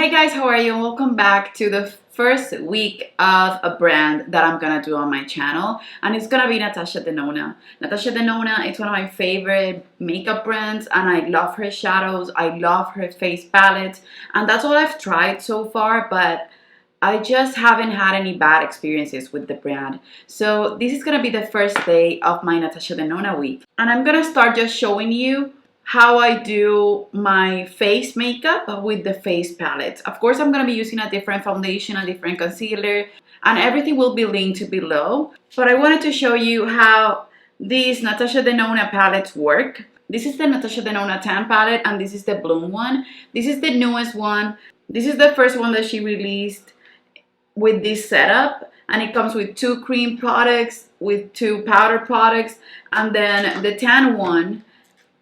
Hey guys, how are you? And welcome back to the first week of a brand that I'm gonna do on my channel, and it's gonna be Natasha Denona. Natasha Denona is one of my favorite makeup brands, and I love her shadows, I love her face palette, and that's all I've tried so far, but I just haven't had any bad experiences with the brand. So this is gonna be the first day of my Natasha Denona week. And I'm gonna start just showing you how I do my face makeup with the face palette. Of course, I'm gonna be using a different foundation, a different concealer, and everything will be linked below. But I wanted to show you how these Natasha Denona palettes work. This is the Natasha Denona Tan palette, and this is the Bloom one. This is the newest one. This is the first one that she released with this setup, and it comes with 2 cream products, with 2 powder products, and then the tan one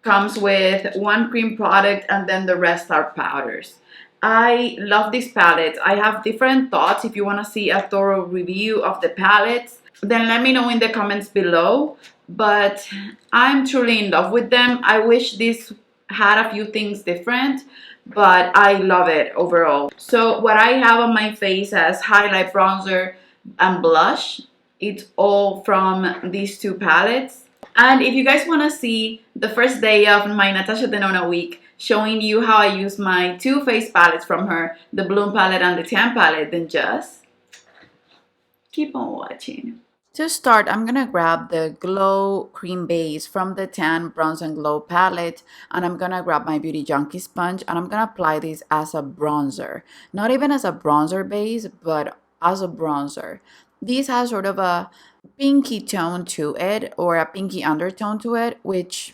comes with 1 cream product, and then the rest are powders. I love this palette. I have different thoughts. If you want to see a thorough review of the palettes, then let me know in the comments below. But I'm truly in love with them. I wish this had a few things different, but I love it overall. So what I have on my face as highlight, bronzer, and blush, it's all from these 2 palettes. And if you guys want to see the first day of my Natasha Denona week, showing you how I use my 2 face palettes from her, the Bloom palette and the Tan palette, then just keep on watching. To start, I'm gonna grab the Glow Cream Base from the Tan Bronze and Glow palette, and I'm gonna grab my Beauty Junkie sponge, and I'm gonna apply this as a bronzer. Not even as a bronzer base, but as a bronzer. This has sort of a pinky tone to it, or a pinky undertone to it, which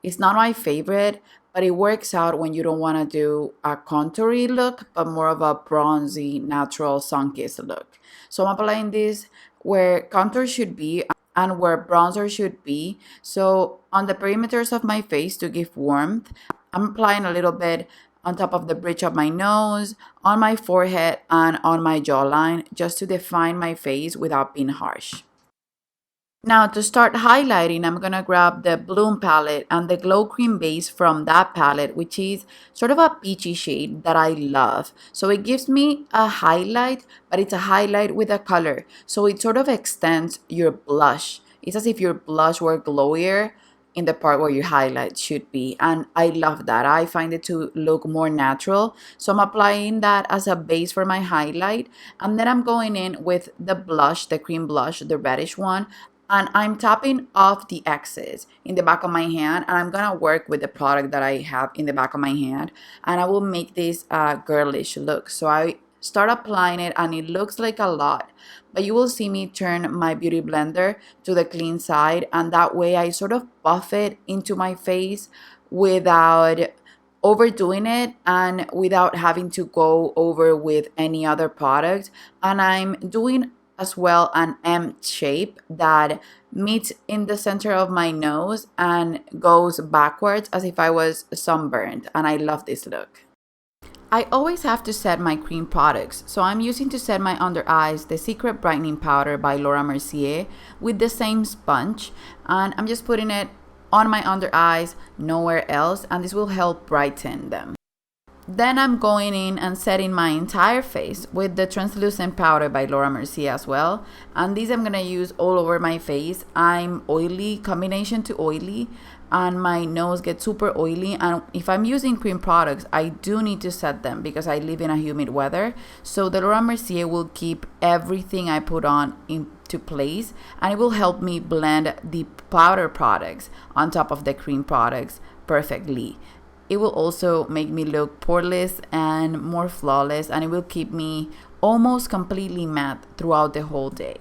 is not my favorite, but it works out when you don't want to do a contoury look, but more of a bronzy, natural, sun-kissed look. So I'm applying this where contour should be and where bronzer should be. So on the perimeters of my face to give warmth, I'm applying a little bit on top of the bridge of my nose, on my forehead, and on my jawline, just to define my face without being harsh. Now to start highlighting, I'm going to grab the Bloom palette and the Glow Cream Base from that palette, which is sort of a peachy shade that I love. So it gives me a highlight, but it's a highlight with a color. So it sort of extends your blush. It's as if your blush were glowier in the part where your highlight should be, and I love that. I find it to look more natural, so I'm applying that as a base for my highlight, and then I'm going in with the blush, the cream blush, the reddish one, and I'm tapping off the excess in the back of my hand, and I'm gonna work with the product that I have in the back of my hand, and I will make this a girlish look. So I start applying it, and it looks like a lot, but you will see me turn my beauty blender to the clean side, and that way I sort of buff it into my face without overdoing it and without having to go over with any other product. And I'm doing as well an M shape that meets in the center of my nose and goes backwards as if I was sunburned, and I love this look. I always have to set my cream products, so I'm using to set my under eyes the Secret Brightening Powder by Laura Mercier with the same sponge, and I'm just putting it on my under eyes, nowhere else, and this will help brighten them. Then I'm going in and setting my entire face with the Translucent Powder by Laura Mercier as well. And these I'm going to use all over my face. I'm oily, combination to oily, and my nose gets super oily. And if I'm using cream products, I do need to set them because I live in a humid weather. So the Laura Mercier will keep everything I put on into place, and it will help me blend the powder products on top of the cream products perfectly. It will also make me look poreless and more flawless, and it will keep me almost completely matte throughout the whole day.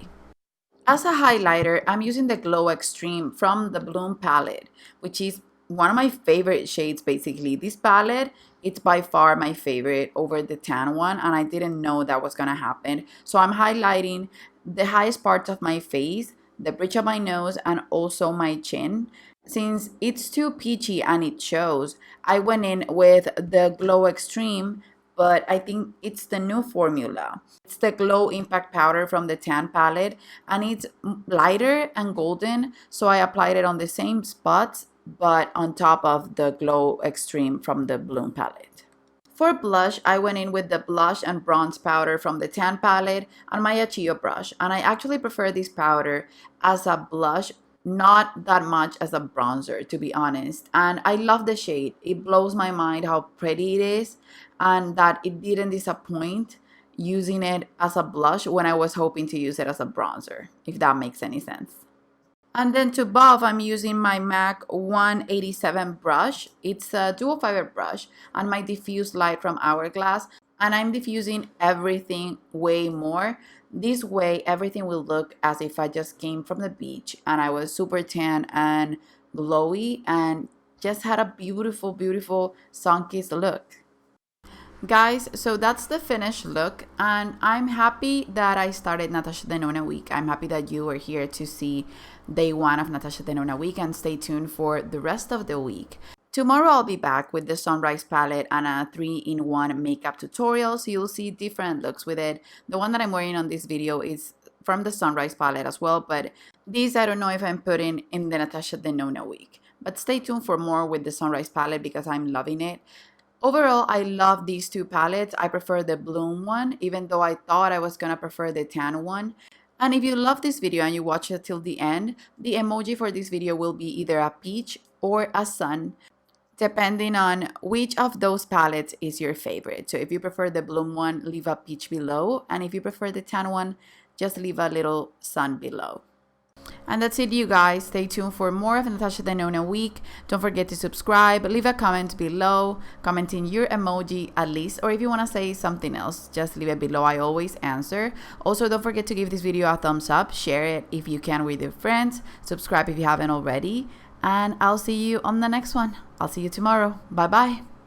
As a highlighter, I'm using the Glow Extreme from the Bloom palette, which is one of my favorite shades basically. This palette, it's by far my favorite over the tan one, and I didn't know that was gonna happen. So I'm highlighting the highest parts of my face, the bridge of my nose, and also my chin. Since it's too peachy and it shows, I went in with the Glow Extreme, but I think it's the new formula. It's the Glow Impact Powder from the Tan palette, and it's lighter and golden, so I applied it on the same spots, but on top of the Glow Extreme from the Bloom palette. For blush, I went in with the blush and bronze powder from the tan palette and my Achillo brush. And I actually prefer this powder as a blush, not that much as a bronzer, to be honest. And I love the shade. It blows my mind how pretty it is and that it didn't disappoint using it as a blush when I was hoping to use it as a bronzer, if that makes any sense. And then to buff, I'm using my MAC 187 brush. It's a dual fiber brush and my diffuse light from Hourglass. And I'm diffusing everything way more. This way, everything will look as if I just came from the beach and I was super tan and glowy and just had a beautiful, beautiful sun-kissed look. Guys, so that's the finished look, and I'm happy that I started Natasha Denona week. I'm happy that you are here to see day one of Natasha Denona week, and stay tuned for the rest of the week. Tomorrow I'll be back with the Sunrise palette and a 3-in-1 makeup tutorial, so you'll see different looks with it. The one that I'm wearing on this video is from the Sunrise palette as well, but these I don't know if I'm putting in the Natasha Denona week. But stay tuned for more with the Sunrise palette because I'm loving it. Overall, I love these two palettes. I prefer the Bloom one, even though I thought I was gonna prefer the tan one. And if you love this video and you watch it till the end, the emoji for this video will be either a peach or a sun, depending on which of those palettes is your favorite. So if you prefer the Bloom one, leave a peach below. And if you prefer the tan one, just leave a little sun below. And that's it, you guys. Stay tuned for more of Natasha Denona week. Don't forget to subscribe, leave a comment below, commenting your emoji at least, or if you want to say something else, just leave it below. I always answer. Also, don't forget to give this video a thumbs up, share it if you can with your friends, subscribe if you haven't already, and I'll see you on the next one. I'll see you tomorrow. Bye bye.